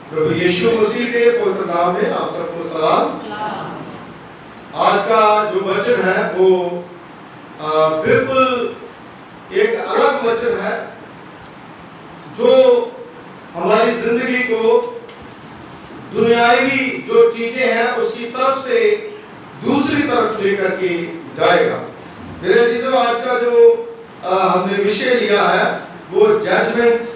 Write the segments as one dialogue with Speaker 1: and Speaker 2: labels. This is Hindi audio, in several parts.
Speaker 1: प्रभु यीशु मसीह के पवित्र नाम में आप सबको सलाम। आज का जो वचन है वो बिल्कुल एक अलग वचन है जो हमारी जिंदगी को दुनियावी जो चीजें हैं उसकी तरफ से दूसरी तरफ लेकर के जाएगा। मेरे जीजो, आज का जो हमने विषय लिया है वो judgment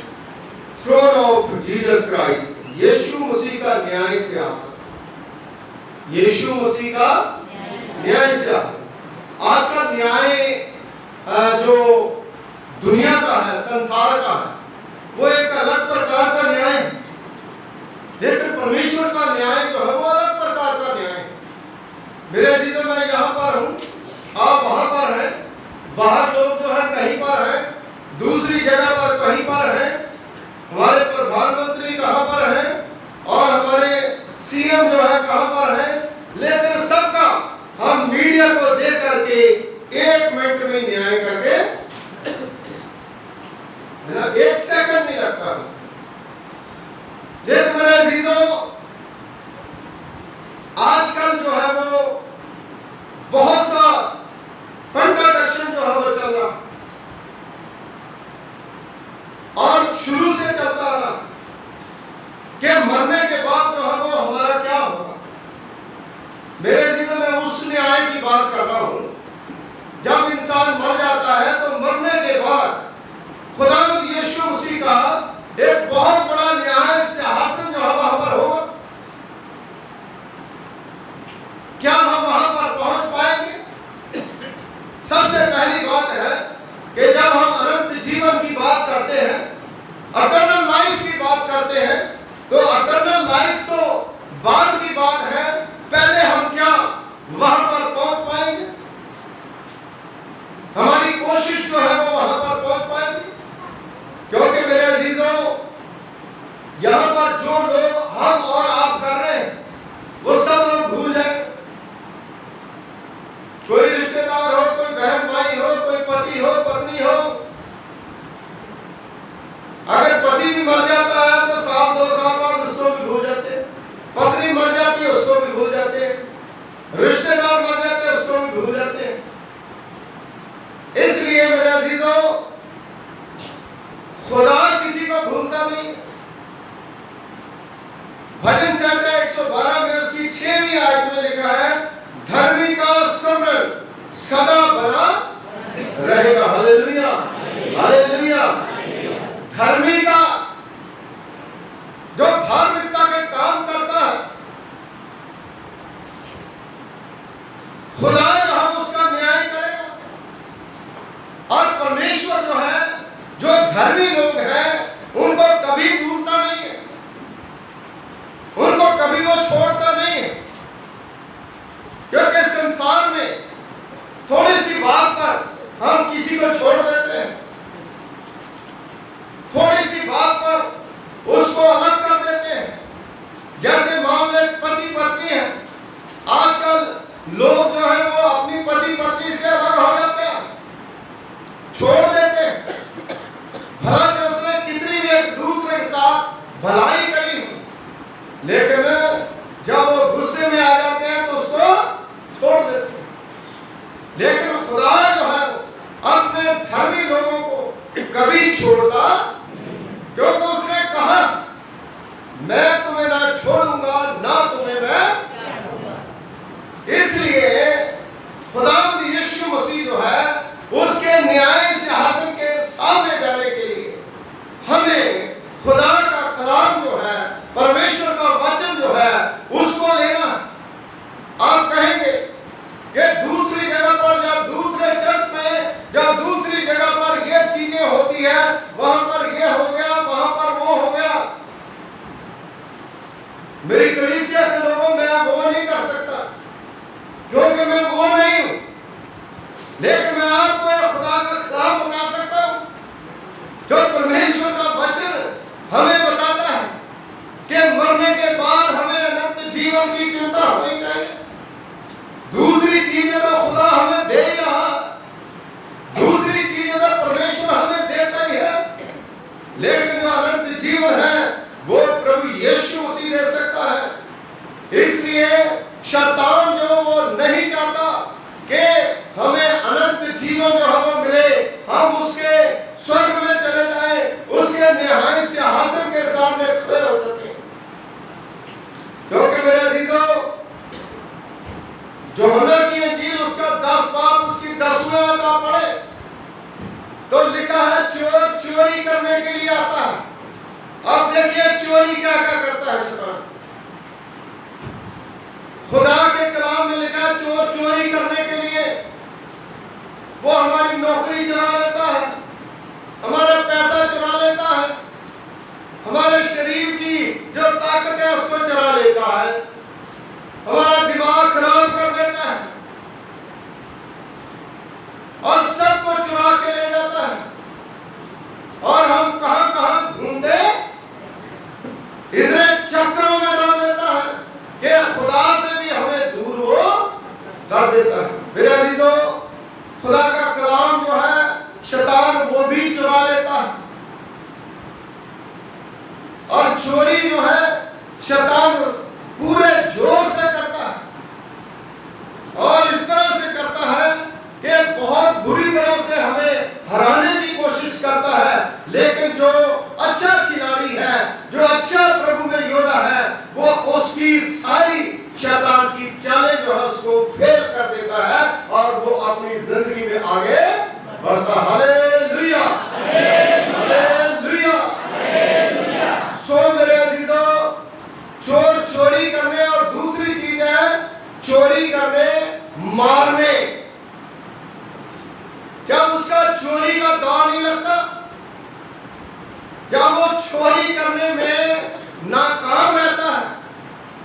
Speaker 1: throne of Jesus Christ, यीशु मसीह का न्याय सिंहासन, यीशु मसीह का न्याय सिंहासन। आज का न्याय जो दुनिया का है, संसार का है, वो एक अलग प्रकार का न्याय है, लेकिन परमेश्वर का न्याय जो है वो अलग प्रकार का न्याय है। मेरे जीवन मैं यहाँ पर हूँ, आप वहां पर हैं, बाहर लोग जो है कहीं पर हैं, दूसरी जगह पर कहीं पर हैं, हमारे प्रधानमंत्री कहां पर हैं और हमारे सीएम जो है कहां पर हैं, लेकिन सबका हम मीडिया को देख करके एक मिनट में न्याय करके एक सेकंड नहीं लगता। लेकिन मेरे अजीजों, आजकल जो है वो बहुत सा कंट्राडिक्शन जो है वो चल रहा और शुरू से चलता रहा कि मरने के बाद जो है वो हमारा क्या होगा। मेरे जीवन में उस न्याय की बात कर रहा हूं, जब इंसान मर जाता है तो मरने के बाद खुदावंद यीशु मसीह का एक बहुत बड़ा न्याय सिंहासन जो है वहां पर होगा। क्या हम वहां पर पहुंच पाएंगे? सबसे पहली बात है कि जब हम अनंत जीवन की बात करते हैं, अटर्नल लाइफ की बात करते हैं, तो अटर्नल लाइफ तो बाद की बात है, पहले हम क्या वहां पर पहुंच पाएंगे? हमारी कोशिश जो है वो वहां पर पहुंच पाएगी, क्योंकि मेरे अजीजों, यहां पर जो लोग हम और आप कर रहे हैं वो सब लोग भूल जाए। कोई रिश्तेदार हो, कोई बहन भाई हो, कोई पति हो, पत्नी हो, अगर पति भी मर जाता है तो साल 2 साल बाद उसको भी भूल जाते हैं, पत्नी मर जाती है उसको भी भूल जाते हैं, रिश्तेदार मर जाते हैं उसको भी भूल जाते हैं। इसलिए मेरे अजीजों, खुदा किसी को भूलता नहीं। भजन संहिता 112 में उसकी 6वीं आयत में लिखा है, धर्मी का स्मरण सदा बना रहेगा। Hallelujah, hallelujah. धर्मी का जो धार्मिकता के काम करता है, खुदा जो हम उसका न्याय करेगा। और परमेश्वर जो है, जो धर्मी लोग हैं, उनको कभी भूलता नहीं है, उनको कभी वो छोड़ता नहीं है। क्योंकि संसार में थोड़ी सी बात पर हम किसी को छोड़ देते हैं, थोड़ी सी बात पर उसको अलग कर देते हैं। जैसे मान लो पति पत्नी है, आजकल लोग जो है वो अपनी पति पत्नी से अलग हो जाते हैं, छोड़ देते हैं। भला कि उसने कितनी भी एक दूसरे के साथ भलाई करी, लेकिन जब वो गुस्से में आ जाते हैं तो उसको छोड़ देते हैं। लेकिन खुदा जो है अपने धर्मी लोगों को कभी छोड़ता, क्योंकि उसने कहा, मैं तुम्हें ना छोड़ूंगा ना तुम्हें मैं। इसलिए खुदावंद यीशु मसीह जो है उसके न्याय सिंहासन के सामने जाने के लिए हमें खुदा का कलाम जो है, परमेश्वर का वचन जो है, उसको लेना। आप कहेंगे कि दूसरी जगह पर या दूसरे चर्च में या दूसरी जगह पर ये चीजें होती है, वहां पर ये हो गया, वहां पर वो हो गया। मेरी कलीसिया के लोगों में वो नहीं कर सकता, क्योंकि मैं वो नहीं हूं। लेकिन मैं आपको खुदा का कलाम बता सकता हूं, जो परमेश्वर का वचन हमें बताता है कि मरने के बाद हमें अनंत जीवन की चिंता होनी चाहिए। दूसरी चीजें तो खुदा हमें दे ही रहा, दूसरी चीजें तो परमेश्वर हमें देता ही है, लेकिन जो अनंत जीवन है वो प्रभु यीशु मसीह दे सकता है। इसलिए शैतान जो वो नहीं चाहता कि हमें अनंत जीवन जो हमें मिले, हम उसके स्वर्ग में चले जाएं, उसके न्याय सिंहासन के सामने खड़े हो सके। क्योंकि मेरे अजीजों, यूहन्ना की इंजील उसका 10 बाब उसकी 10वीं आयत पढ़े तो लिखा है चोर चोरी करने के लिए आता है। अब देखिए चोरी क्या क्या करता है शैतान। खुदा के कलाम में लिखा है चोर चोरी करने के लिए वो हमारी नौकरी चुरा लेता है, हमारा पैसा चुरा लेता है, हमारे शरीर की जो ताकत है उसको चुरा लेता है, हमारा दिमाग खराब कर देता है और सब कुछ चुरा के ले जाता है। और हम कहां कहां घूमते इधर चक्करों में डाल देता है कि खुदा से भी हमें दूर वो कर देता है। मेरे अजीजों, खुदा का कलाम जो है शैतान वो भी चुरा लेता है। और चोरी जो है शैतान पूरे जोर से करता है और इस तरह से करता है कि बहुत बुरी तरह से हमें हराने की कोशिश करता है। लेकिन जो अच्छा खिलाड़ी है, जो अच्छा प्रभु में योद्धा है, वो उसकी सारी शैतान की चालें जो है उसको फेल कर देता है और वो अपनी जिंदगी में आगे बढ़ता। Hallelujah, hallelujah. सो मेरे अजीजों, चोर चोरी करने और दूसरी चीज है चोरी करने, मारने। जब उसका चोरी का दाव नहीं लगता, जब वो चोरी करने में नाकाम रहता है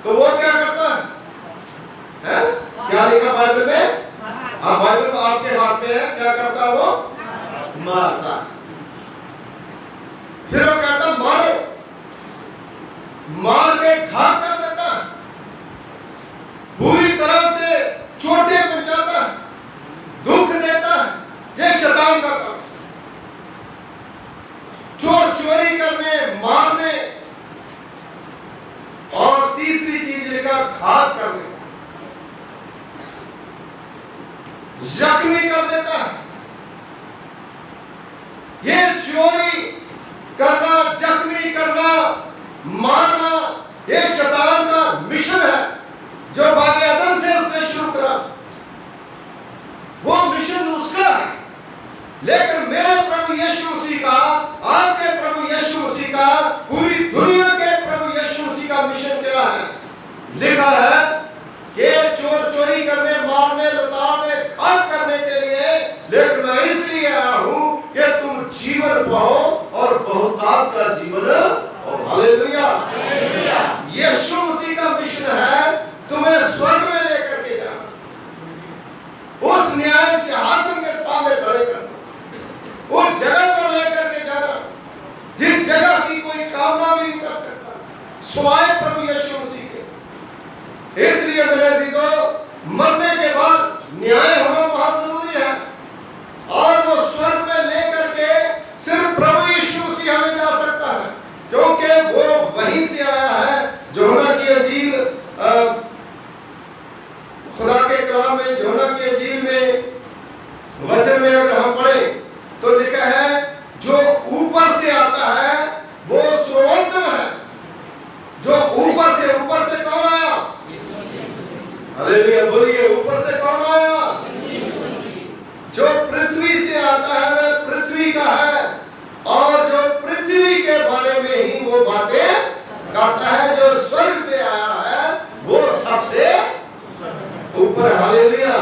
Speaker 1: तो वो क्या करता है? क्या लिखा बाइबल में? बाइबल तो आपके हाथ में है। क्या करता है वो? मारता। फिर वो कहता मारो, मार के घात कर देता, बुरी तरह से चोटें पहुंचाता, दुख देता। ये शैतान करता है। चोर चोरी करने, मारने और तीसरी चीज लिखा घात करने, जख्मी कर देता है। ये चोरी करना, जख्मी करना, मारना, ये शैतान का मिशन है जो बागे अदन से उसने शुरू करा। वो मिशन उसका है। लेकिन मेरे प्रभु यीशु मसीह का, आपके प्रभु यीशु मसीह का, पूरी दुनिया के प्रभु यीशु मसीह का मिशन क्या है? लिखा है कि चोर चोरी करने, मारने, लताड़ने, घात करने के लिए, लेकिन मैं इसलिए आया हूं कि तुम जीवन पाओ और बहुतायत का जीवन। हालेलुया। यीशु मसीह का मिशन है तुम्हें स्वर्ग में लेकर के जाना, उस न्याय सिंहासन के सामने खड़े करना, उस जगह पर लेकर के जाना जिस जगह की कोई कामना भी नहीं कर सकता सिवाय प्रभु यीशु मसीह के। इसलिए मेरे अजीजों, मरने के बाद न्याय होना बहुत जरूरी है और वो स्वर्ग में लेकर के सिर्फ प्रभु यीशु मसीह हमें जा सकता है, क्योंकि वो वहीं से आया है। यूहन्ना की इंजील, खुदा के कलाम में यूहन्ना की इंजील में वचन में अगर हम पढ़े तो लिखा है जो ऊपर से आता है वो सर्वोत्तम है। जो ऊपर से कौन आया? हालेलुया, बोलिए ऊपर से कौन आया? जो पृथ्वी से आता है वह पृथ्वी का है और जो पृथ्वी के बारे में ही वो बातें करता है। जो स्वर्ग से आया है वो सबसे ऊपर। हालेलुया।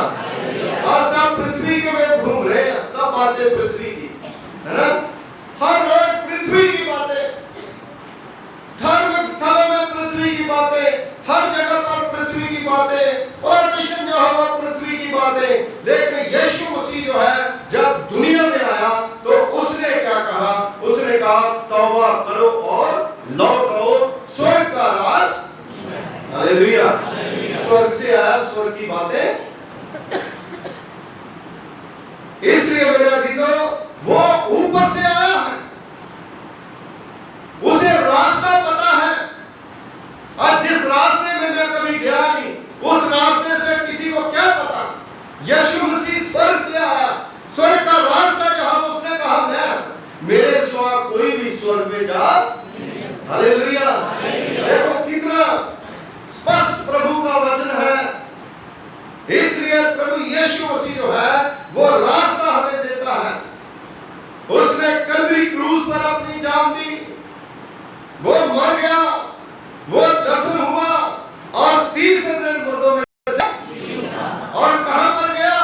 Speaker 1: और सब पृथ्वी के में घूम रहे हैं, सब बातें पृथ्वी की, है ना? हर रोज पृथ्वी की बातें, धार्मिक स्थलों में पृथ्वी की बातें, हर जगह पर पृथ्वी की बातें और मिशन जो है वो पृथ्वी की बातें। लेकिन यीशु मसीह जो है जब दुनिया में आया तो उसने क्या कहा? उसने कहा तौबा करो और लौट आओ, स्वर्ग का राज। हालेलुया। स्वर्ग से आया, स्वर्ग की बातें। इसलिए मेरे अजीजों, वो ऊपर से आया है, उसे रास्ता पता है आज जिस रास्ते में मैं कभी गया नहीं, उस रास्ते से किसी को क्या पता। यीशु मसीह स्वर्ग से आया, स्वर्ग का रास्ता जहां उसने कहा मैं मेरे सिवा कोई भी स्वर्ग में जा। हालेलुया। देखो कितना स्पष्ट प्रभु का वचन है। इसलिए प्रभु यीशु मसीह जो है वो रास्ता हमें देता है। उसने कल्वरी क्रूस पर अपनी जान दी, वो मर गया, वो दफन हुआ और तीसरे दिन मुर्दों में से और कहां पर गया?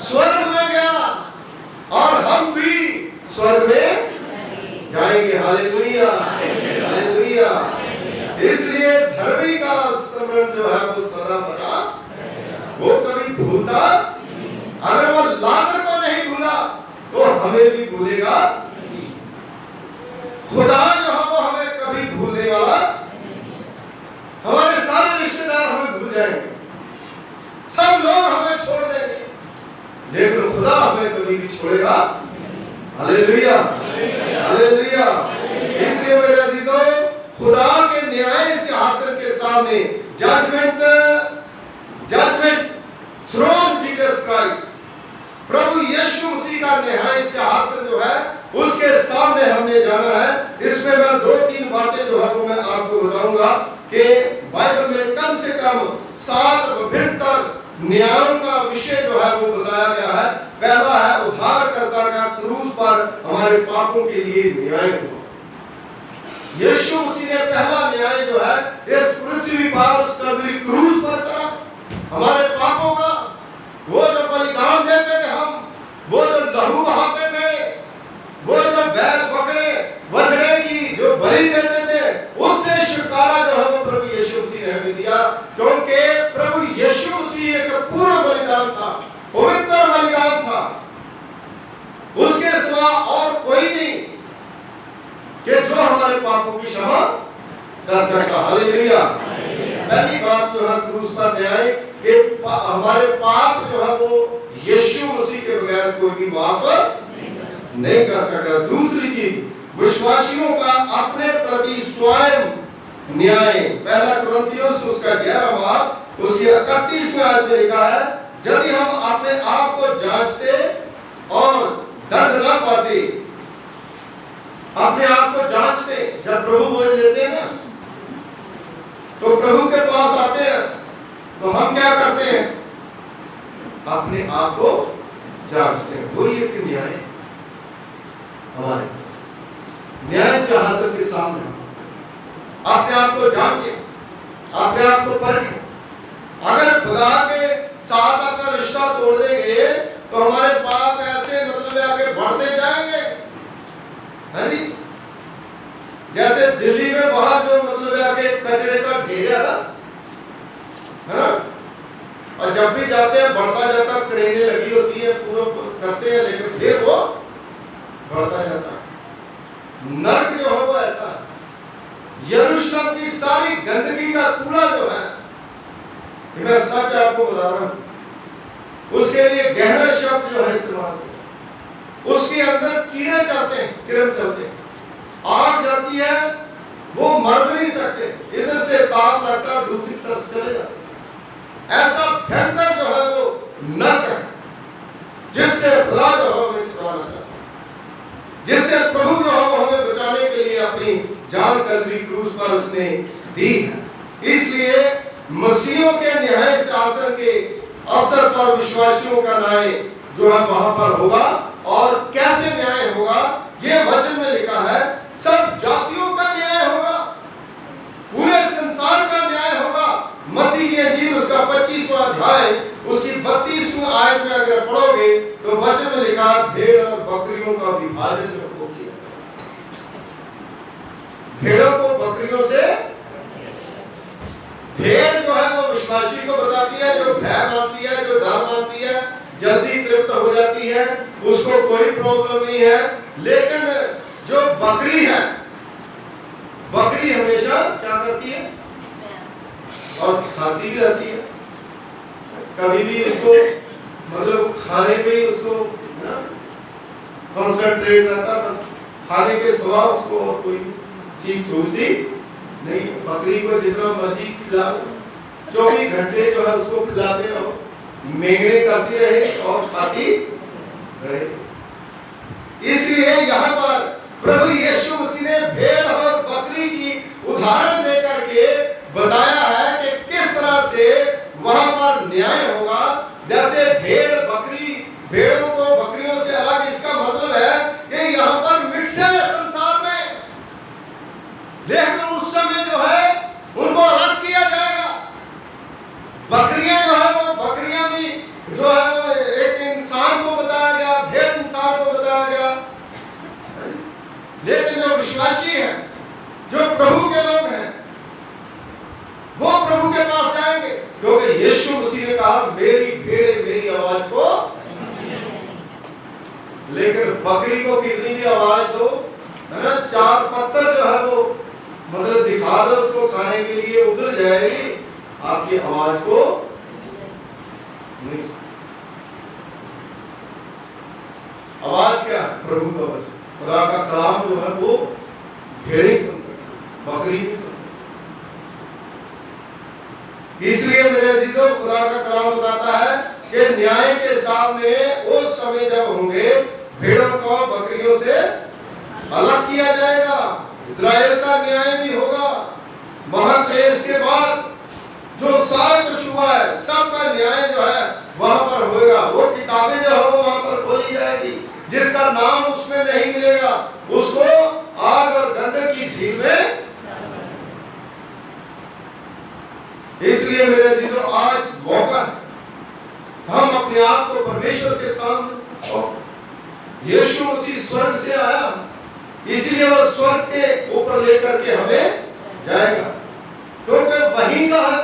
Speaker 1: स्वर्ग में गया। और हम भी स्वर्ग में जाएंगे। Hallelujah, hallelujah. इसलिए धर्मी का स्मरण जो है वो सदा बना, वो कभी भूलता। अगर वो लाजर को नहीं भूला तो हमें भी भूलेगा। खुदा जो है वो हमें कभी भूलने वाला। हमारे सारे रिश्तेदार हमें भूल जाएंगे, सब लोग हमें छोड़ देंगे, लेकिन खुदा हमें कभी भी छोड़ेगा। Hallelujah, hallelujah. इसलिए मेरे अजीजों, खुदा के न्याय सिंहासन के सामने जजमेंट थ्रोन जीसस क्राइस्ट, प्रभु यीशु मसीह का न्याय सिंहासन जो है उसके सामने हमने जाना है। इसमें मैं 2-3 बातें जो है वो मैं आपको बताऊंगा कि बाइबल में कम से कम 7 विभिन्न न्यायों का विषय जो है वो बताया गया है। पहला है उद्धारकर्ता का क्रूस पर हमारे पापों के लिए न्याय हुआ। यीशु मसीह ने पहला न्याय जो है इस पृथ्वी पर उस कल्वरी क्रूस पर करा हमारे पापों का। वो जो बलिदान देते थे हम, वो जो लहू बहाते थे, वो जो बैल बकरे बछड़े की जो बलि देते थे, उससे छुटकारा जो है वो प्रभु यीशु मसीह ने हमें दिया। क्योंकि प्रभु यीशु मसीह एक पूर्ण बलिदान था, पवित्र बलिदान था, उसके सिवा और कोई नहीं कि जो हमारे पापों की क्षमा कर सकता। हालेलुया। पहली बात जो है क्रूस पर न्याय कि हमारे पाप जो है वो यीशु मसीह के बगैर कोई भी माफ नहीं कर सकता। दूसरी चीज, विश्वासियों का अपने प्रति स्वयं न्याय। पहला कुरिन्थियों उसका 11वां बाब उसकी 31वें आयत में लिखा है, यदि हम अपने आप को जांचते और दंड न पाते, अपने आप को जांचते, जब प्रभु बोल लेते हैं ना तो प्रभु के पास आते हैं, तो हम क्या करते हैं? अपने आप को जांचते हैं। वही एक न्याय हमारे न्याय सिंहासन के सामने अपने आप को जांचे, अपने आप को परखें। अगर खुदा के साथ अपना रिश्ता तोड़ देंगे तो हमारे पाप ऐसे मतलब आगे बढ़ते जाएंगे। है जी? जैसे दिल्ली में बाहर जो मतलब आगे कचरे का ढेर है ना, और जब भी जाते हैं बढ़ता जाता, क्रेनें लगी होती है, पूरा करते हैं, लेकिन फिर वो बढ़ता जाता है। नर्क जो है वो ऐसा है। यरूशलेम की सारी गंदगी का कूड़ा जो है, मैं सच आपको बता रहा हूं, उसके लिए गहरा शब्द जो है इस्तेमाल, उसके अंदर कीड़े चलते हैं, किरण चलते हैं, आग जाती है, वो मर भी नहीं सकते, इधर से ताप लगता है, दूसरी तरफ चले जाते। ऐसा भयंकर जो है वो नरक है, जिससे खुदा जो है हमें छुड़ाना चाहता है, जिससे प्रभु जो है वो हमें बचाने के लिए अपनी जान कल्वरी क्रूस पर उसने दी है। इसलिए मसीहों के न्याय सिंहासन के अवसर पर विश्वासियों का न्याय जो है वहां पर होगा। और कैसे न्याय होगा? ये वचन में लिखा है, सब जातियों का न्याय होगा, पूरे संसार का न्याय होगा। मत्ती की इंजील उसका 25वां अध्याय उसकी 32वीं आयत में अगर पढ़ोगे तो वचन में लिखा, भेड़ और बकरियों का विभाजन हो किया। भेड़ों को बकरियों से, भेड़ जो है वो विश्वासी को बताती है, जो भय मानती है, जो डर मानती है, जल्दी तृप्त हो जाती है, उसको कोई प्रॉब्लम नहीं है। लेकिन जो बकरी है, बकरी हमेशा क्या करती है और खाती भी रहती है। कभी भी उसको मतलब खाने पे ही उसको कंसंट्रेट रहता, बस खाने के सिवा उसको और कोई चीज सूझती नहीं, बकरी को जितना मर्जी खिलाओ, 24 घंटे जो है उसको खिलाते रहो, मेंगने करती रहे और खाती रहे। इसलिए यहाँ पर प्रभु यीशु मसीह ने भेड़ और बकरी की उदाहरण देकर के बताया है कि किस तरह से वहां पर न्याय होगा। जैसे भेड़ों को बकरियों से अलग, इसका मतलब है कि यहाँ पर मिक्सचर है संसार में, लेकिन उस समय जो है उनको अलग किया जाएगा। बकरियां जो है वो बकरियां भी जो है वो एक इंसान को बताया गया, भेड़ इंसान को बताया गया। लेकिन जो विश्वासी हैं, जो प्रभु के लोग हैं, वो प्रभु के पास जाएंगे, क्योंकि यीशु मसीह ने कहा मेरी भेड़ें मेरी आवाज को। लेकिन बकरी को कितनी भी आवाज दो, है ना, 4 पत्थर जो है वो मतलब दिखा दो उसको खाने के लिए, उधर जाएगी, आपकी आवाज को नहीं। आवाज क्या है? प्रभु का वचन, खुदा का कलाम जो है वो भेड़ ही सुन सकती, बकरी नहीं सुन सकती। इसलिए मेरे अजीजों, खुदा का कलाम बताता है कि न्याय के सामने उस समय जब होंगे, भेड़ों को बकरियों से अलग किया जाएगा। इस्राएल का न्याय भी होगा। महाक्लेश के बाद जो सारा कुछ हुआ है, सबका न्याय जो है वहां पर होगा। वो किताबें जो है वहां पर खोली जाएगी, जिसका नाम उसमें नहीं मिलेगा, उसको आग और गंधक की झील में। इसलिए मेरे अजीजों, आज मौका है, हम अपने आप को परमेश्वर के सामने सौंप। यीशु मसीह स्वर्ग से आया, इसलिए वह स्वर्ग के ऊपर लेकर के हमें जाएगा, क्योंकि वहीं का है,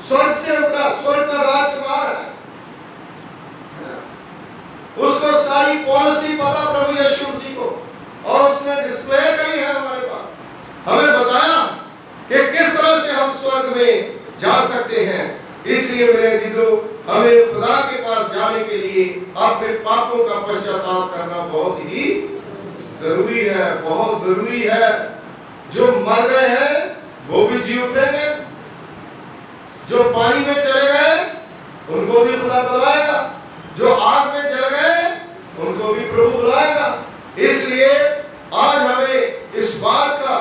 Speaker 1: स्वर्ग से उतरा, स्वर्ग का राजकुमार है। उसको सारी पॉलिसी पता प्रभु यीशु मसीह को, और उसने डिस्प्ले करी है हमारे पास, हमें बताया कि किस तरह से हम स्वर्ग में जा सकते हैं। इसलिए मेरे अजीजों, हमें खुदा के पास जाने के लिए अपने पापों का पश्चाताप करना बहुत ही जरूरी है, बहुत जरूरी है। जो मर गए हैं वो भी जी उठेंगे, जो पानी में चले गए उनको भी खुदा बुलाएगा, जो आग में जल गए उनको भी प्रभु बुलाएगा। इसलिए आज हमें इस बात का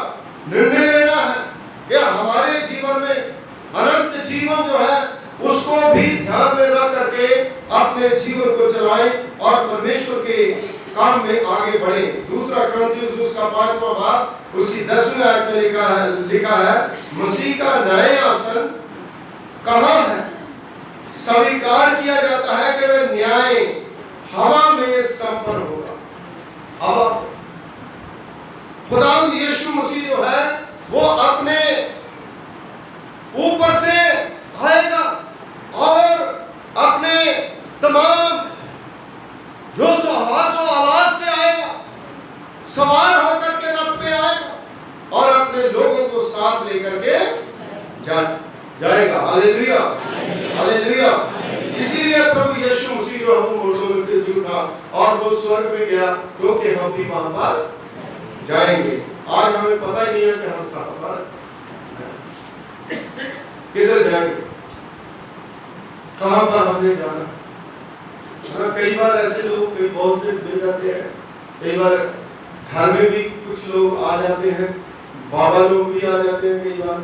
Speaker 1: निर्णय लेना है कि हमारे जीवन में अनंत जीवन जो है उसको भी ध्यान में रख करके अपने जीवन को चलाएं और परमेश्वर के काम में आगे बढ़े। दूसरा कुरिन्थियों उसका 5वां बाब उसकी 10वीं आयत में लिखा है मसीह का न्याय आसन कहाँ है? स्वीकार किया जाता है कि वह न्याय हवा में संपन्न होगा। हवा, खुदावंद यीशु मसीह जो है वो अपने ऊपर से आएगा और अपने तमाम जोशो हवासो आवाज से आएगा, सवार होकर के रथ पे आएगा और अपने लोगों को साथ लेकर के जाएगा। Hallelujah, hallelujah. इसीलिए प्रभु यीशु मसीह जो हम मुर्दों में से जी उठा और वो स्वर्ग में गया, क्योंकि हम भी वहां पर जाएंगे। आज हमें पता ही नहीं है कि हम कहां पर किधर जाएंगे, कहां पर हमने जाना। कई बार ऐसे लोग बहुत से मिल जाते हैं, कई बार घर में भी कुछ लोग आ जाते हैं, बाबा लोग भी आ जाते हैं कई बार,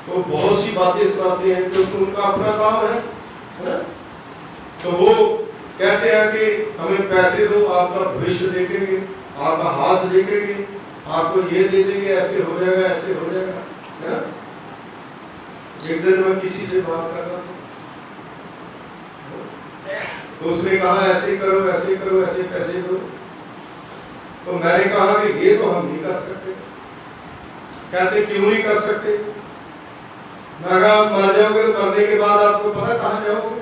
Speaker 1: तो बहुत सी बातें सुनाते हैं क्योंकि उनका अपना काम है ना। तो वो कहते हैं कि हमें पैसे दो, आपका भविष्य देखेंगे, आपका हाथ देखेंगे, आपको ये दे देंगे, ऐसे हो जाएगा, ऐसे हो जाएगा, है ना। एक दिन मैं किसी से बात कर रहा था, तो उसने कहा ऐसे करो, ऐसे करो, ऐसे पैसे दो। तो मैंने कहा कि ये तो हम नहीं कर सकते। कहते क्यों नहीं कर सकते? मैं कहा मर जाओगे तो मरने के बाद आपको पता कहाँ जाओगे?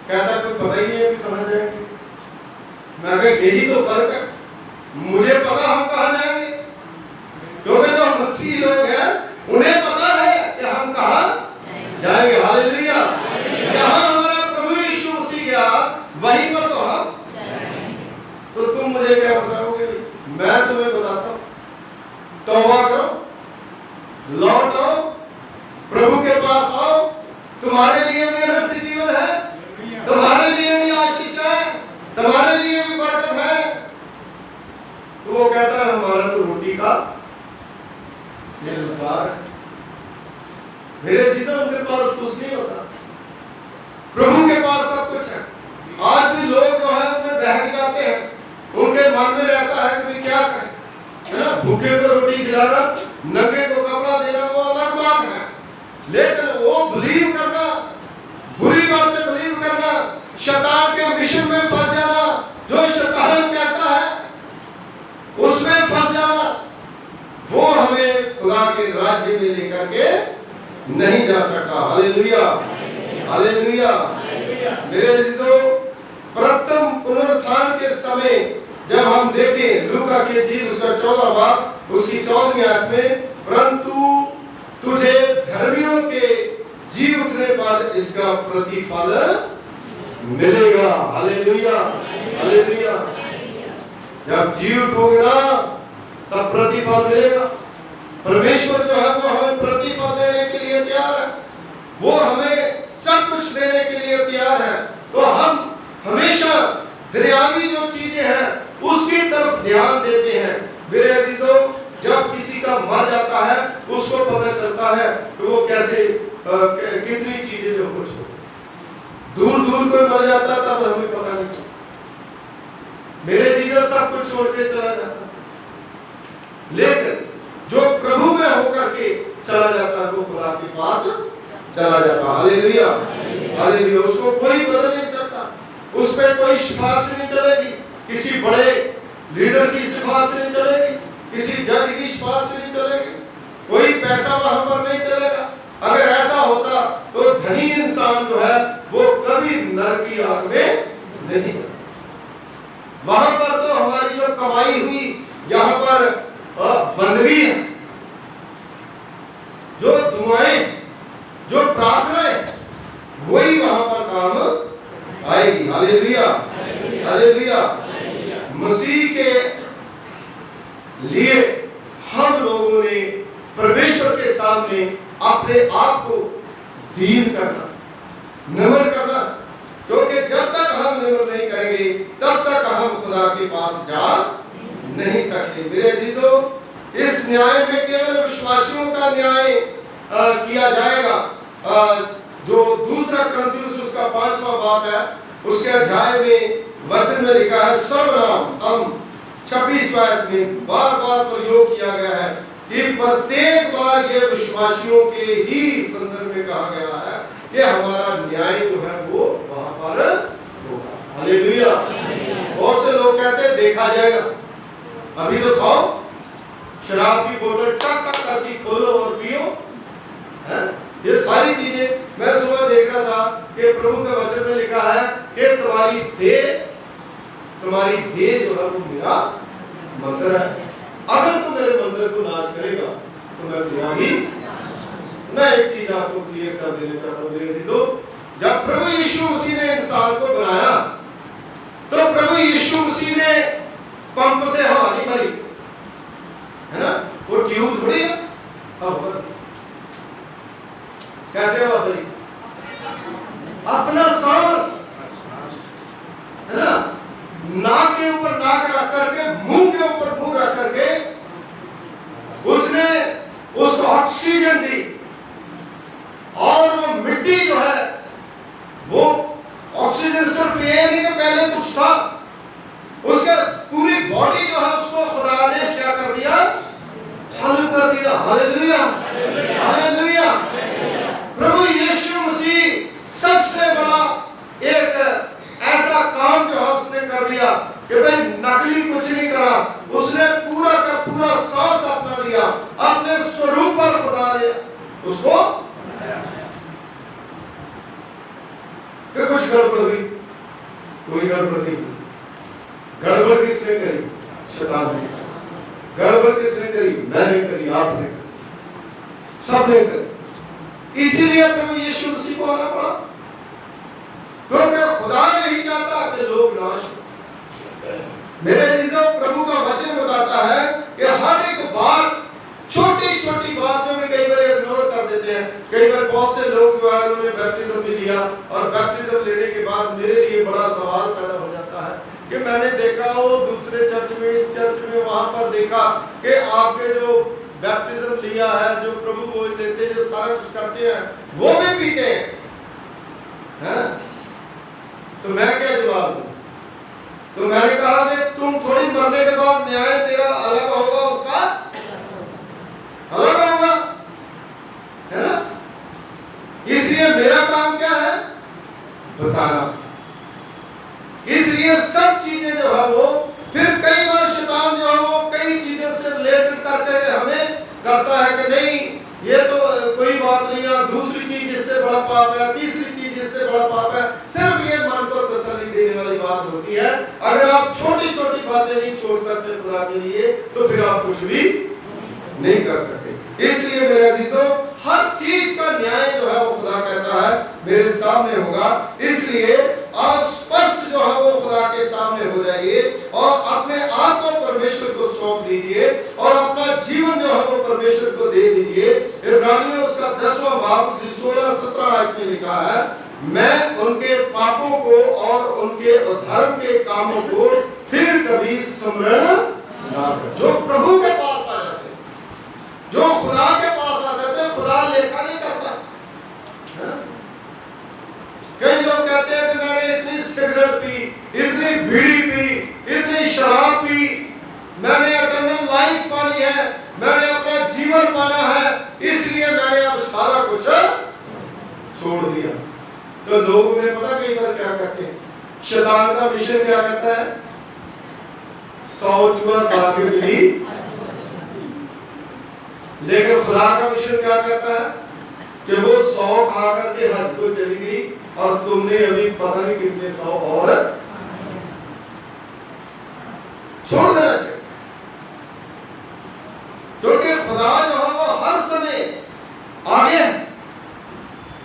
Speaker 1: कहता कोई पता ही नहीं है कि कहाँ जाएंगे। मैं कहा यही तो फर्क है, मुझे पता हम कहाँ जाएंगे, क्योंकि जो मसीही लोग हैं उन्हें पता है कि हम कहाँ जाएंगे। हालेलुया। यहाँ हमारा प्रभु यीशु मसीह गया, वहीं पर तो हम, तो तुम मुझे क्या बताओगे? मैं तुम्हें बताता हूँ, तौबा करो, लौट आओ, प्रभु के पास आओ, तुम्हारे लिए भी अनंत जीवन है, तुम्हारे लिए भी आशीष है, तुम्हारे लिए भी बरकत है। तो वो कहता है हमारा तो रोटी का रोजगार है। मेरे जीता उनके पास कुछ नहीं होता, प्रभु के पास सब कुछ है। आज भी लोग जो है उनमें बहक जाते हैं, उनके मन में रहता है कि क्या करें, है ना, भूखे को रोटी खिलाना, नंगे को कपड़ा देना वो अलग बात है, लेकिन वो बिलीव करना, बुरी बातें बिलीव करना, शैतान के मिशन में फंस जाना, जो शैतान कहता है उसमें फंस जाना, वो हमें खुदा के राज्य में लेकर के नहीं जा सकता। Hallelujah, hallelujah. मेरे अजीजों, प्रथम पुनरुत्थान के समय जब हम देखें लूका की इंजील उसका 14वां बाब उसकी 14वीं आयत में, परंतु तुझे धर्मियों के जी उठने पर इसका प्रतिफल मिलेगा। Hallelujah, hallelujah. जब जी उठोगे ना तब प्रतिफल मिलेगा। परमेश्वर जो है वो हमें प्रतिफल देने के लिए तैयार है, वो हमें सब कुछ देने के लिए तैयार है। तो हम हमेशा दुनियावी जो चीजें हैं उसकी तरफ ध्यान देते हैं। मेरे अजीजों, जब किसी का मर जाता है उसको पता चलता है कि वो कैसे कितनी चीजें जो कुछ दूर दूर कोई मर जाता है तब हमें पता नहीं चलता। मेरे अजीजों, सब कुछ छोड़ के चला जाता, लेकिन जो प्रभु में होकर के चला जाता है वो खुदा के पास चला जाता। Hallelujah, hallelujah. उसको कोई बदल नहीं सकता, उस पर कोई सिफारिश नहीं चलेगी, किसी बड़े लीडर की सिफारिश नहीं चलेगी, किसी जज की सिफारिश नहीं चलेगी, कोई पैसा वहां पर नहीं चलेगा। अगर ऐसा होता तो धनी इंसान जो है वो कभी नरक की आग में नहीं जाता। वहां पर तो हमारी जो कमाई हुई यहाँ पर बंदगी है, जो दुआएं, जो प्रार्थनाएं, वही वहां पर काम आएगी। Hallelujah, hallelujah. मसीह के लिए हम लोगों ने परमेश्वर के सामने अपने आप को दीन करना, नम्र करना, क्योंकि जब तक हम नम्र नहीं करेंगे तब तक हम खुदा के पास जा नहीं सकते। मेरे अजीजों, इस न्याय में केवल विश्वासियों का न्याय किया जाएगा। जो दूसरा कुरिन्थियों उसका 5वां बाब है उसके अध्याय में वचन में लिखा है, सर्वनाम 26 आयत में बार बार प्रयोग किया गया है कि प्रत्येक बार ये विश्वासियों के ही संदर्भ में कहा गया है कि हमारा न्याय जो है वो वहां पर होगा। हालेलुया। बहुत से लोग कहते हैं देखा जाएगा, अभी तो खाओ, शराब की बोतल टक टक करती खोलो और पियो, है? ये सारी चीजें मैं सुबह देख रहा था कि प्रभु के वचन में लिखा है कि तुम्हारी देह जो है वो मेरा मंदिर है, अगर तू मेरे मंदिर को नाश करेगा तो मैं तेरा ही। मैं एक चीज आपको क्लियर कर देना चाहता हूँ मेरे अजीजों, जब प्रभु यीशु मसीह ने इंसान को बनाया तो प्रभु यीशु मसीह ने पंप से हवा नहीं भरी, है ना, वो ट्यूब थोड़ी है, कैसे हवा भरी? अपना सांस, है ना, नाक के ऊपर नाक रख करके, मुंह के ऊपर मुंह रख करके उसने उसको ऑक्सीजन दी, और वो मिट्टी जो है वो ऑक्सीजन सिर्फ ये नहीं कि पहले कुछ था, उसका पूरी बॉडी जो है उसको खुदा ने क्या कर दिया? चालू कर दिया। Hallelujah, hallelujah. प्रभु यीशु मसीह सबसे बड़ा एक ऐसा काम जो है उसने कर दिया कि भाई नकली कुछ नहीं करा, उसने पूरा का पूरा सांस अपना दिया, अपने स्वरूप पर खुदा ने उसको कि कुछ गड़बड़ हुई, कोई गड़बड़ नहीं। गड़बड़ किसने करी? शैतान ने। गड़बड़ किसने करी? मैंने करी, आपने करी, सबने करी। इसीलिए प्रभु यीशु मसीह को आना पड़ा, क्योंकि खुदा नहीं चाहता कि लोग नाश हो। मेरे अजीजों, प्रभु का वचन बताता है कि हर एक बात, छोटी छोटी बात में भी कई बहुत से लोग जो है उन्होंने बैप्टिज्म भी लिया और बैप्टिज्म लेने के बाद मेरे लिए बड़ा सवाल पैदा हो जाता है कि मैंने देखा वो दूसरे चर्च में, इस चर्च में, वहां पर देखा कि आपके जो बैप्टिज्म लिया है, जो प्रभु बोझ लेते हैं, जो सारा कुछ करते हैं, वो भी पीते हैं। तो मैं क्या जवाब दूं? तो मैंने कहा कि तुम थोड़ी मरने के बाद न्याय तेरा अलग होगा, उसका अलग होगा, है ना? इसलिए मेरा काम क्या है? बताना। इसलिए सब चीजें जो है वो फिर कई बार शैतान जो है वो कई चीजों से रिलेटेड करके हमें करता है कि नहीं ये तो कोई बात नहीं है, दूसरी चीज इससे बड़ा पाप है, तीसरी चीज इससे बड़ा पाप है। सिर्फ ये मन को तसल्ली देने वाली बात होती है। अगर आप छोटी छोटी बातें नहीं छोड़ सकते खुदा के लिए तो फिर आप कुछ भी नहीं कर सकते। इसलिए मेरे अजीजों, हर चीज का न्याय जो है वो खुदा कहता है मेरे सामने होगा। इसलिए आप स्पष्ट जो है वो खुदा के सामने हो जाइए और अपने आप को परमेश्वर को सौंप दीजिए और अपना जीवन जो है वो परमेश्वर को दे दीजिए। इब्रानियों उसका 10वां बाब 16-17 आयत में लिखा है, मैं उनके पापों को और उनके अधर्म के कामों को फिर कभी स्मरण ना करूं। जो प्रभु के पास आ जाते, जो खुदा के पास आ जाते, खुदा लेखा नहीं करता। कई लोग कहते हैं कि मैंने इतनी सिगरेट पी, इतनी बीड़ी पी, इतनी शराब पी, मैंने इटर्नल लाइफ पानी है, मैंने अपना जीवन पाना है, इसलिए मैंने अब सारा कुछ छोड़ दिया। तो लोग उन्हें पता कई बार क्या कहते हैं, शैतान का मिशन क्या कहता है? 100 चूहा खा के बिल्ली। लेकिन खुदा का मिशन क्या कहता है कि वो 100 खा करके हद को चली गई और तुमने अभी पता नहीं कितने 100 और छोड़ देना चाहिए। क्योंकि खुदा जो है वो हर समय आगे है,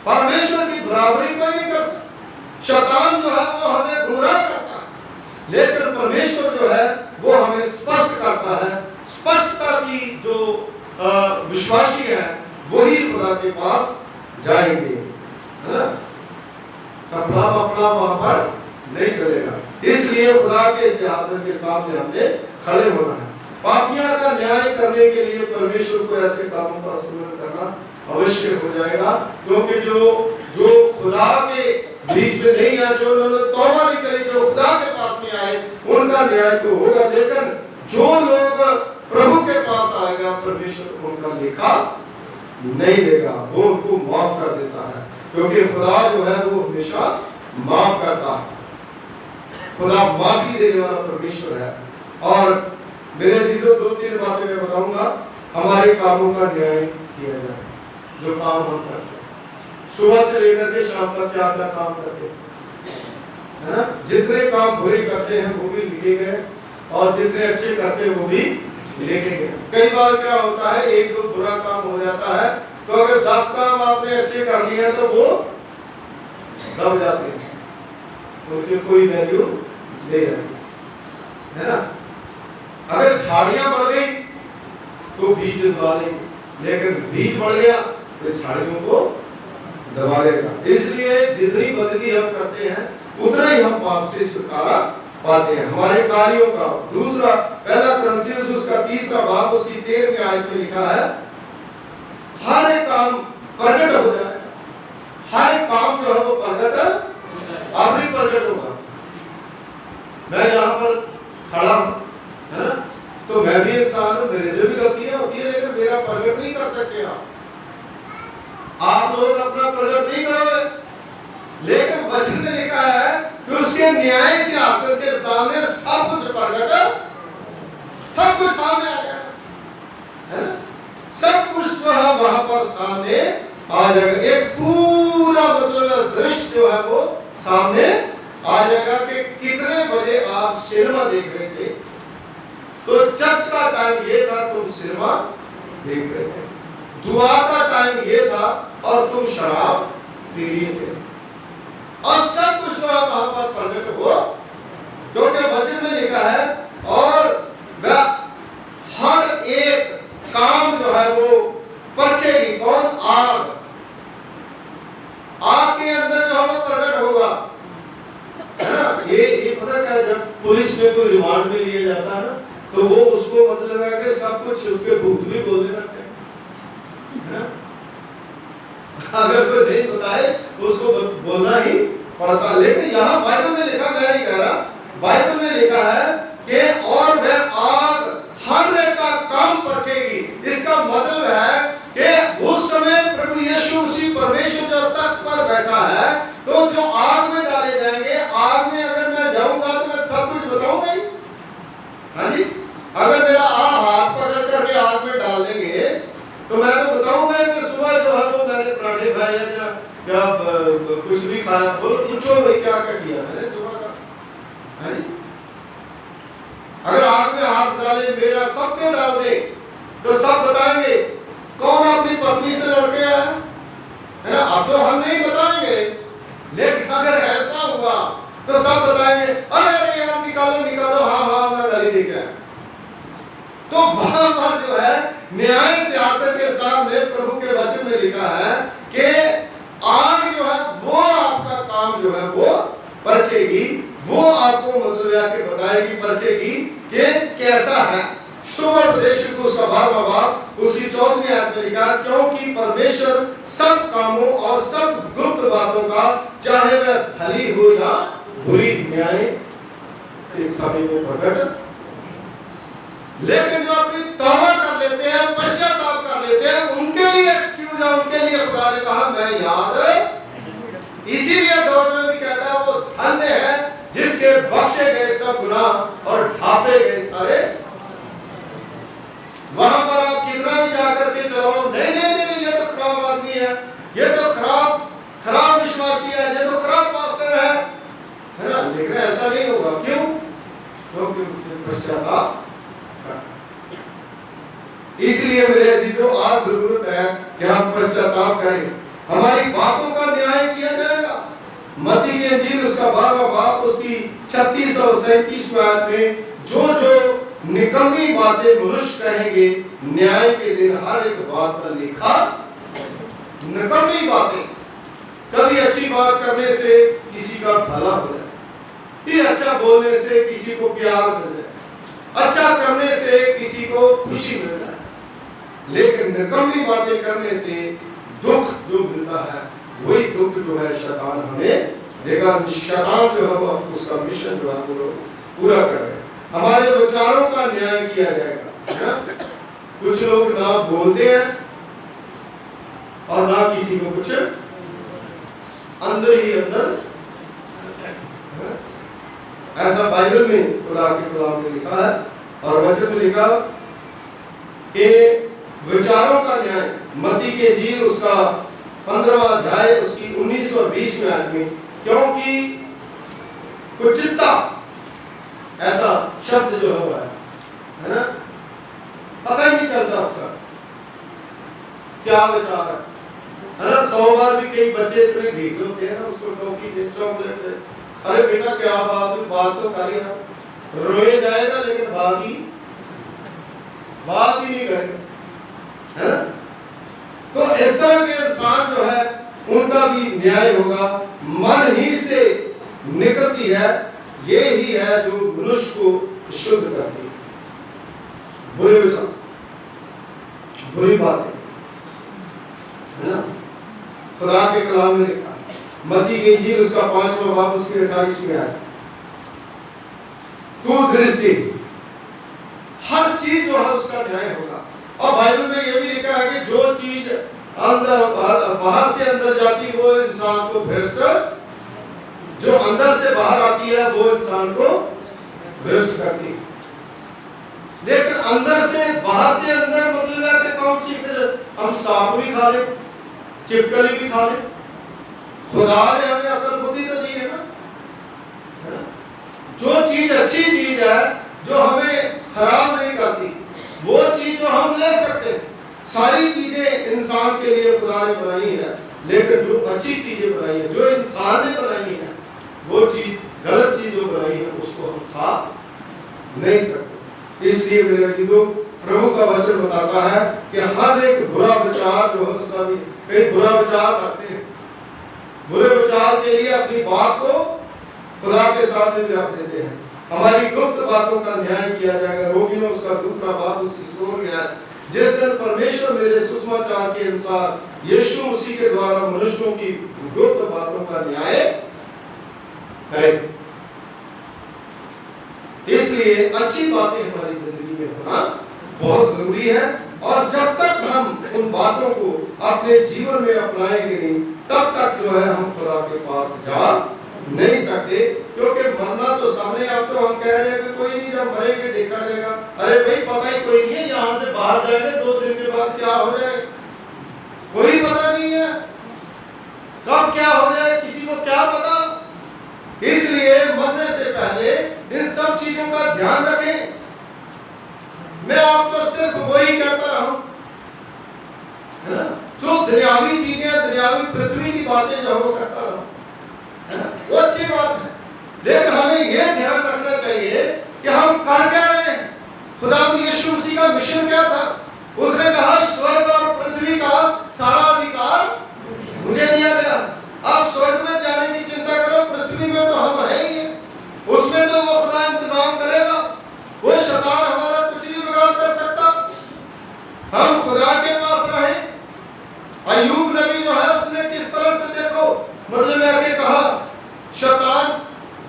Speaker 1: परमेश्वर की बराबरी कोई नहीं कर सकता। शैतान जो है वो हमें गुमराह करता है, लेकिन परमेश्वर जो है वो हमें स्पष्ट करता है। स्पष्टता की जो विश्वासी है वही खुदा के पास जाएंगे, है ना? कपड़ा वपड़ा वहां पर नहीं चलेगा। इसलिए खुदा के सिंहासन के सामने हमने खड़े होना है। पापियों का न्याय करने के लिए परमेश्वर को ऐसे कामों का स्मरण करना अवश्य हो जाएगा, क्योंकि जो खुदा के बीच में नहीं है, जो उन्होंने तौबा नहीं करी, जो खुदा के पास नहीं आए, उनका न्याय तो होगा। लेकिन जो लोग प्रभु के पास आएगा, परमेश्वर उनका लेखा नहीं देगा, वो उनको माफ कर देता है, क्योंकि खुदा जो है वो हमेशा माफ करता है। खुदा माफी देने वाला परमेश्वर है। और मेरे जीजों, 2-3 बातें मैं बताऊंगा हमारे कामों का न्याय किया जाए। जो काम हम करते हैं सुबह से लेकर के शाम तक क्या क्या काम करते हैं, है ना? जितने काम बुरे करते हैं वो भी लिखे गए और जितने अच्छे करते हैं वो भी लिखे गए। कई बार क्या होता है, 1-2 बुरा काम हो जाता है, तो अगर 10 काम आपने अच्छे कर लिए तो वो दब जाते हैं, उनकी कोई वैल्यू नहीं रहती, है ना? अगर झाड़ियां बढ़ गई तो बीज दबा लेंगे, लेकिन बीज बढ़ गया तो झाड़ियों को दबा लेगा। इसलिए जितनी बदली हम करते हैं उतना ही हम पाप से छुटकारा पाते हैं, हमारे कार्यों का। दूसरा, 1 कुरिन्थियों उसका 3वां बाब उसकी 13वीं आयत में लिखा है, हर एक काम प्रकट हो जाएगा। हर एक काम जो है वो प्रकट अभी प्रकट होगा। मैं यहाँ पर खड़ा हूँ, है ना? तो मैं भी इंसान हूँ, मेरे से भी गलतियां होती है, लेकिन मेरा प्रकट नहीं कर सकते आप लोग अपना प्रकट नहीं करोगे। लेकिन वचन में लिखा है कि उसके न्याय सिंहासन के सामने सब कुछ प्रकट, सब कुछ सामने आ जाएगा, है ना? सब कुछ जो है वहां पर सामने आ जाएगा। एक पूरा मतलब दृश्य जो है वो सामने आ जाएगा कि कितने बजे आप सिनेमा देख रहे थे, तो चर्च का टाइम ये था, तुम सिनेमा देख रहे थे। दुआ का टाइम ये था और तुम शराब पी रहे थे। और सब कुछ जो है वहां पर प्रकट हो, क्योंकि वचन में लिखा है, और वह हर एक काम जो है वो परखेगी। कौन? आग। आग के अंदर जो हमें प्रकट होगा, है ना। ये पता क्या है, जब पुलिस में कोई रिमांड में लिया जाता है ना, तो वो उसको मतलब है कि सब कुछ उसके भूत भी बोलने लगते हैं, अगर कोई नहीं बताए उसको बोलना ही पड़ता। लेकिन यहाँ बाइबल में लिखा, मैं नहीं कह रहा, बाइबल में लिखा है कि और वह आग हर एक का काम परखेगी। इसका मतलब है कि उस समय प्रभु यीशु मसीह परमेश्वर जो तख्त पर बैठा है, तो जो आग में डाले जाएंगे, आग में अगर मैं जाऊंगा तो मैं सब कुछ बताऊंगा ही। हाँ जी, अगर मेरा हाथ पकड़ करके आग में डाल देंगे तो मैं तो बताऊंगा कि सुबह जो है वो मैंने पराठे खाए या क्या कुछ भी खाया, पूछो भाई क्या क्या किया मैंने सुबह का। हाँ जी, अगर आग में हाथ डाले, मेरा सब में डाल दे, तो सब बताएंगे कौन अपनी पत्नी से लड़के आया, है ना। अब तो हम नहीं बताएंगे, लेकिन अगर ऐसा हुआ तो सब बताएंगे, अरे अरे यार निकालो निकालो, हाँ हाँ मैं गाली दे के आया। तो वहां पर जो है न्याय सियासत के सामने प्रभु के वचन में लिखा है कि आग जो है वो आपका काम जो है वो परखेगी, वो आपको मतलब के बताएगी, परखेगी कि कैसा है। सुबह उपदेश को उसका 12वां बाब उसकी 14वीं आयत में लिखा, क्योंकि परमेश्वर सब कामों और सब गुप्त बातों का, चाहे वह भली हो या बुरी, न्याय इस सभी को प्रकट। लेकिन जो अपनी तौबा कर लेते हैं, पश्चाताप कर लेते हैं, उनके लिए एक्सक्यूज है, उनके लिए खुदा ने कहा मैं याद। इसीलिए दोनों भी कहता है वो धन्य है जिसके बख्शे गए सब गुनाह और ढापे गए सारे। वहां पर आप कितना भी जाकर के चलो, नहीं नहीं नहीं, ये तो खराब आदमी है, ये तो खराब विश्वासी है, ये तो खराब पास्टर है ना। लेकिन ऐसा नहीं होगा, क्यों? क्योंकि उसने पश्चाताप। इसलिए मेरे अजीजों, आज जरूरत है कि हम पश्चाताप करें, हमारी बातों का न्याय किया जाएगा। मत्ती की इंजील उसका 12वां बाब उसकी 36 और 37 आयत में जो जो निकम्मी बातें मनुष्य कहेंगे, न्याय के दिन हर एक बात का लेखा। निकम्मी बातें, कभी अच्छी बात करने से किसी का भला हो जाए, ये अच्छा बोलने से किसी को प्यार मिल जाए, अच्छा करने से किसी को खुशी मिल जाए, लेकिन निकम्मी बातें करने से दुख जो मिलता है, वही दुख जो है शैतान हमें देगा। शैतान जो है वो उसका मिशन जो है वो पूरा कर रहे हैं। हमारे विचारों का न्याय किया जाएगा। कुछ लोग ना बोलते हैं और ना किसी को कुछ, अंदर ही अंदर। ऐसा बाइबल में खुदा के कलाम में लिखा है और वचन में लिखा कि विचारों का न्याय, मत्ती की इंजील उसका 15वां अध्याय उसकी 19 और 20 में आयत में, क्योंकि कुचिलता ऐसा शब्द जो हुआ है ना, पता ही नहीं चलता उसका क्या विचार है ना। 100 बार भी कई बच्चे इतने ढीठ होते हैं ना, उसको टॉफी दे, चॉकलेट दे, अरे बेटा क्या बात तो कर रहा, रोए जाएगा लेकिन बात ही नहीं करेगा, है ना। तो इस तरह के इंसान जो है उनका भी न्याय होगा। मन ही से निकलती है, ये ही है जो मनुष्य को शुद्ध करती है। बुरे विचार, बुरी बातें, है ना। खुदा के कलाम में लिखा, मत्ती की इंजील उसका 5वां बाब उसकी 28 में आया, कुदृष्टि, हर चीज जो है उसका न्याय होगा। और बाइबल में यह भी लिखा है कि जो चीज अंदर बाहर से अंदर जाती है वो इंसान को भ्रष्ट, जो अंदर से बाहर आती है वो इंसान को भ्रष्ट करती है। लेकिन अंदर से बाहर से अंदर मतलब है कि कौन सी, फिर हम सांप भी खा ले, चिपकली भी खा ले, खुदा ने हमें अकल बुद्धि तो दी है ना। जो चीज अच्छी चीज है, जो हमें खराब नहीं करती, वो चीज जो हम ले सकते हैं। सारी चीजें इंसान के लिए खुदा ने बनाई है, लेकिन जो अच्छी चीजें बनाई है, जो इंसान ने बनाई है, वो चीज गलत चीज जो बनाई है उसको हम खा नहीं सकते। इसलिए मेरे अजीजों, प्रभु का वचन बताता है कि हर एक बुरा विचार जो है उसका भी, कई बुरा विचार रखते हैं, बुरे विचार के लिए अपनी बात को खुदा के सामने भी रख देते हैं। हमारी गुप्त बातों का न्याय किया जाएगा। रोमियों उसका दूसरा बाब उसकी 16 गया। जिस दिन परमेश्वर मेरे सुसमाचार के अनुसार यीशु मसीह के द्वारा मनुष्यों की गुप्त बातों का न्याय करेगा। इसलिए अच्छी बातें हमारी जिंदगी में होना बहुत जरूरी है, और जब तक हम उन बातों को अपने जीवन में अपनाएंगे नहीं, तब तक जो है हम खुदा के पास जा नहीं सकते। क्योंकि मरना तो सामने, आप तो हम कह रहे हैं कि कोई नहीं, जब मरेंगे देखा जाएगा। अरे भाई पता ही कोई नहीं है, यहाँ से बाहर जाएंगे 2 दिन के बाद क्या हो जाए कोई पता नहीं है, कब क्या हो जाए किसी को क्या पता। इसलिए मरने से पहले इन सब चीजों का ध्यान रखें। मैं आपको सिर्फ वही कहता रहा हूं, है ना, जो दुनियावी चीजें, दुनियावी पृथ्वी की बातें जो वो कहता रहा, है ना, वो अच्छी बात है। लेकिन हमें यह ध्यान रखना चाहिए कि हम कर क्या रहे हैं। खुदा यीशु मसीह का मिशन क्या था? उसने कहा स्वर्ग और पृथ्वी का सारा अधिकार मुझे दिया गया। आप स्वर्ग में जाने की चिंता करो, पृथ्वी में तो हम है ही है, उसमें तो वो खुदा इंतजाम करेगा। कोई शैतान हमारा कुछ नहीं बिगाड़ कर सकता। हम खुदा के पास रहें। अय्यूब नबी जो है उसने किस तरह से, देखो, मतलब आके कहा शैतान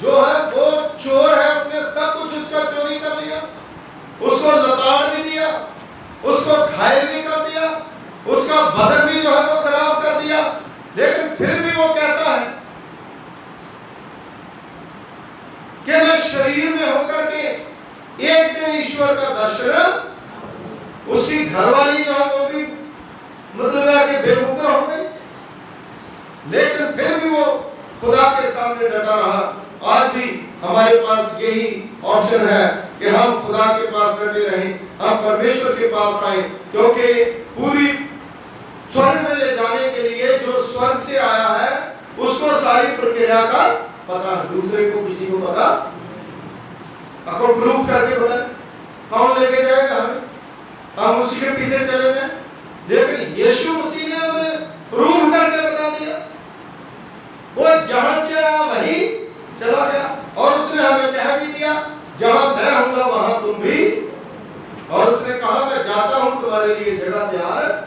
Speaker 1: जो है वो चोर है, उसने सब कुछ उसका चोरी कर लिया, उसको लताड़ भी दिया, उसको घायल भी कर दिया, उसका बदन भी जो है वो खराब कर दिया। लेकिन फिर भी वो कहता है कि मैं शरीर में होकर के एक दिन ईश्वर का दर्शन, उसकी घरवाली जो है वो भी मतलब है कि बेमुकर हो गई, लेकिन फिर भी वो खुदा के सामने डटा रहा। आज भी हमारे पास यही ऑप्शन है कि हम खुदा के पास डटे रहें, हम परमेश्वर के पास आए, क्योंकि पूरी स्वर्ग में ले जाने के लिए जो स्वर्ग से आया है उसको सारी प्रक्रिया का पता है, दूसरे को किसी को पता, आपको प्रूफ करके पता कौन लेके जाएगा हमें, हम उसी के पीछे चले जाए। लेकिन यीशु मसीह ने हमें प्रूफ करके बता दिया, वो जहां से आया वही चला गया, और उसने हमें कह भी दिया जहां मैं हूंगा वहां तुम भी, और उसने कहा मैं जाता हूं तुम्हारे लिए जगह तैयार,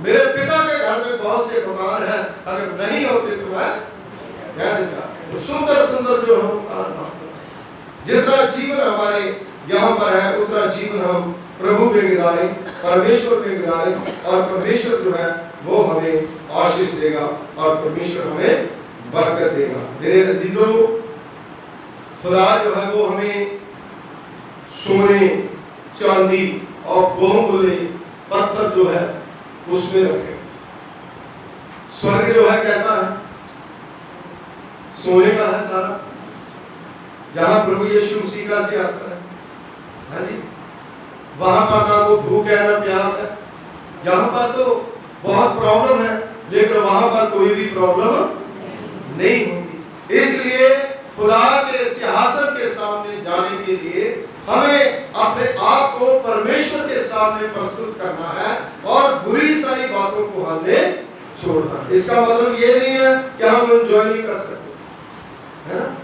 Speaker 1: मेरे पिता के घर में बहुत से मकान हैं, अगर नहीं होते तो मैं कह देता। सुंदर सुंदर जो हम जितना जीवन हमारे यहाँ पर है उतना जीवन हम प्रभु में गुजारें, परमेश्वर में गुजारें, और परमेश्वर जो है वो हमें आशीष देगा और परमेश्वर हमें बरकत देगा। मेरे अजीजों, खुदा जो है वो हमें सोने, चांदी और बहुमूल्य पत्थर जो है उसमें रखे। स्वर्ग जो है कैसा है? सोने का है सारा, जहां प्रभु यीशु मसीह का सिंहासन है, हाँ जी, वहां पर ना वो भूख है ना प्यास है। यहाँ पर तो बहुत प्रॉब्लम है, लेकिन वहां पर कोई भी प्रॉब्लम नहीं होगी। इसलिए खुदा के सिंहासन के सामने जाने के लिए हमें अपने आप को परमेश्वर के सामने प्रस्तुत करना है, और बुरी सारी बातों को हमने छोड़ना। इसका मतलब ये नहीं है कि हम एंजॉय नहीं कर सकते, है ना।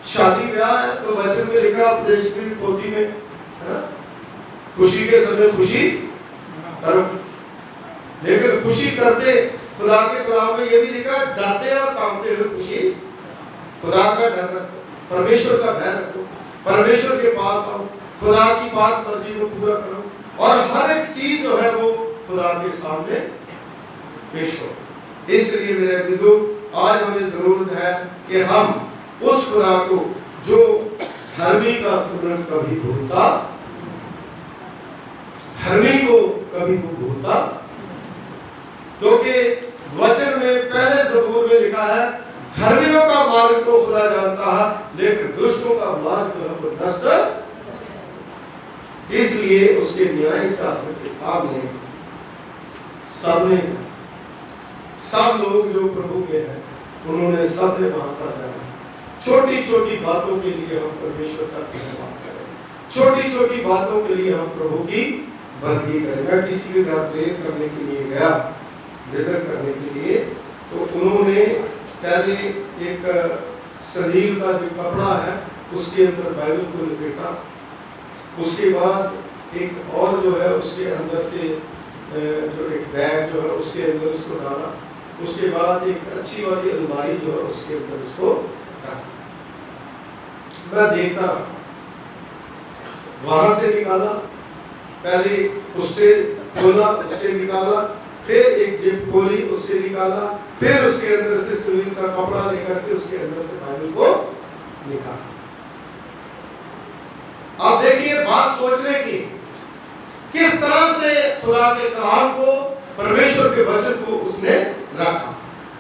Speaker 1: शादी ब्याह है तो वचन में लिखा उपदेश की पोथी में, है ना, खुशी के समय खुशी करो, लेकिन खुशी करते खुदा के कलाम में ये भी लिखा डरते और कांपते हुए खुशी। खुदा का डर रखो, परमेश्वर का भय रखो, परमेश्वर के पास आओ, खुदा की बात मर्जी को पूरा करो, और हर एक चीज जो है वो खुदा के सामने पेश हो। इसलिए मेरे अजीजों, आज हमें जरूरत है कि हम उस खुदा को जो धर्मी का सुमरन कभी भूलता, धर्मी को कभी वो भूलता, क्योंकि वचन में पहले ज़बूर में लिखा है धर्मियों का मार्ग तो खुदा जानता है, लेकिन दुष्टों का मार्ग जो है वो नष्ट। इसलिए उसके न्याय शासन के सामने सबने, सब लोग जो प्रभु के हैं उन्होंने सबने वहां पर जाना। छोटी छोटी बातों के लिए हम परमेश्वर का धन्यवाद करें, छोटी छोटी बातों के लिए हम प्रभु की बंदगी करें। मैं किसी के घर प्रेयर करने के लिए गया, विजिट करने के लिए, तो उन्होंने पहले एक सलीब का जो कपड़ा है उसके अंदर बाइबल को लपेटा, उसके बाद एक और जो है उसके अंदर से जो एक बैग जो है उसके अंदर उसको डाला, उसके बाद एक अच्छी वाली अलमारी जो है उसके अंदर उसको रखा। मैं देखता वहां से निकाला, पहले उससे खोला, उससे निकाला, फिर एक जिप खोली, उससे निकाला, फिर उसके अंदर से सलीब का कपड़ा लेकर के उसके अंदर से बाइबल को निकाला। अब देखिए बात सोचने की, किस तरह से खुदा के कलाम को, परमेश्वर के वचन को उसने रखा।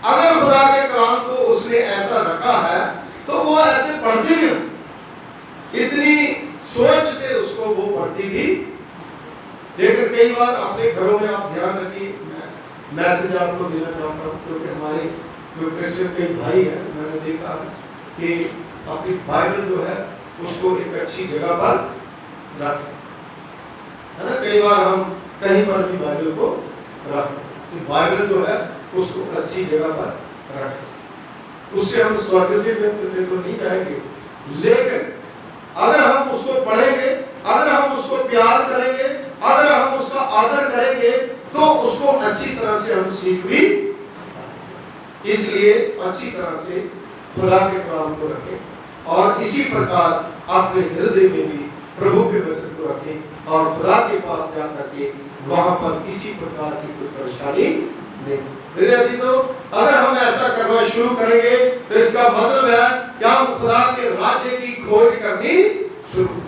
Speaker 1: अगर खुदा के कलाम को उसने ऐसा रखा है तो वो ऐसे पढ़ती भी, इतनी सोच से उसको वो पढ़ती भी। लेकिन कई बार अपने घरों में आप ध्यान रखिए, मैसेज आपको देना चाहता हूँ, क्योंकि हमारे जो क्रिश्चियन कई भाई हैं, मैंने देखा कि अपनी बाइबल जो है उसको एक अच्छी जगह पर रखें, है ना। कई बार हम कहीं पर भी बाइबल को रखते, तो बाइबल जो है उसको अच्छी जगह पर रखें। उससे हम स्वर्ग से तो नहीं जाएंगे, लेकिन अगर हम उसको पढ़ेंगे, अगर हम उसको प्यार करेंगे, अगर हम उसका आदर करेंगे, तो उसको अच्छी तरह से हम सीख भी। इसलिए अच्छी तरह से खुदा के कलाम को रखें और इसी प्रकार अपने हृदय में भी प्रभु के वचन को रखें और खुदा के पास जाकर के वहां पर किसी प्रकार की कोई परेशानी नहीं। मेरे अजीजों, अगर हम ऐसा करना शुरू करेंगे तो इसका मतलब है कि हम खुदा के राज्य की खोज करनी शुरू।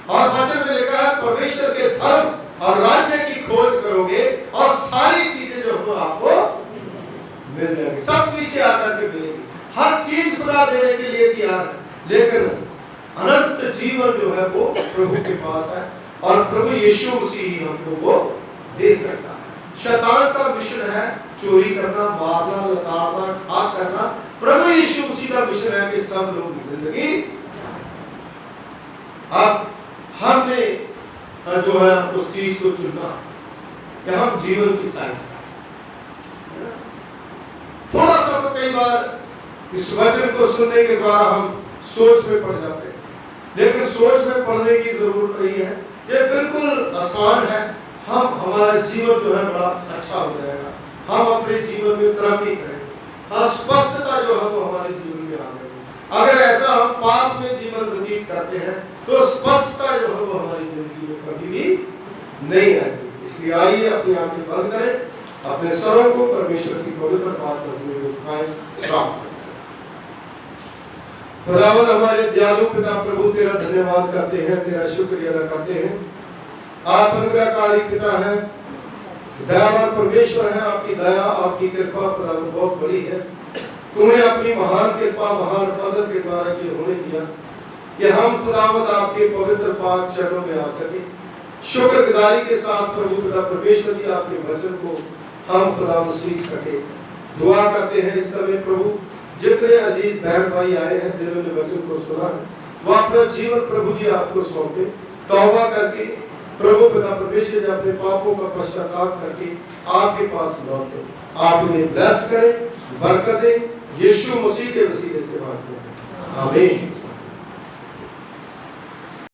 Speaker 1: और वचन में लिखा है परमेश्वर के धर्म और राज्य की खोज करोगे और सारी चीजें जो हो आपको मिल जाएगी, सब पीछे आकर के मिलेगी। हर चीज खुदा देने के लिए तैयार है, लेकिन अनंत जीवन जो है वो प्रभु के पास है और प्रभु यीशु मसीह ही हमको वो दे सकता है। शैतान का मिशन है चोरी करना, मारना, लताड़ना, घात करना। प्रभु यीशु मसीह का मिशन है कि सब लोग जिंदगी। अब हमने जो है उस चीज को चुनना कि हम जीवन की सहायता, थोड़ा सा तो कई बार इस वचन को सुनने के द्वारा हम सोच में पड़ जाते हैं, लेकिन सोच में पड़ने की जरूरत नहीं है। ये बिल्कुल आसान है। हम हमारा जीवन जो है बड़ा अच्छा हो जाएगा, हम अपने जीवन में तरक्की करेंगे, स्पष्टता जो है वो हमारे जीवन में आ जाएगी। अगर ऐसा हम पाप में जीवन व्यतीत करते हैं तो स्पष्टता जो है वो हमारी जिंदगी में कभी भी नहीं आएगी। इसलिए आइए अपनी आंखें बंद करें, अपने स्वरों को परमेश्वर की पवित्र बात में उठाएं। खुदावंद हमारे दयालु पिता प्रभु, तेरा धन्यवाद करते हैं, तेरा शुक्रिया अदा करते हैं। आप अनुग्रहकारी पिता हैं, दयावान परमेश्वर हैं। आपकी दया, आपकी कृपा खुदावंद बहुत बड़ी है। तुमने अपनी महान कृपा, महान फजल के द्वारा ये होने दिया कि हम खुदावंद आपके पवित्र पाक चरणों में आ सके। शुक्रगुजारी के साथ प्रभु पिता परमेश्वर जी आपके वचन को हम खुदावंद सीख सके। दुआ करते हैं इस समय प्रभु, जितने अजीज बहन भाई आए हैं जिन्होंने वचन को सुना, वो अपना जीवन प्रभु जी आपको सौंपे, तौबा करके प्रभु पिता परमेश्वर जी अपने पापों का पश्चाताप करके आपके पास लौटे। आप इन्हें ब्लेस करें, बरकत दें, यीशु मसीह के वसीले से मांगते हैं, आमीन।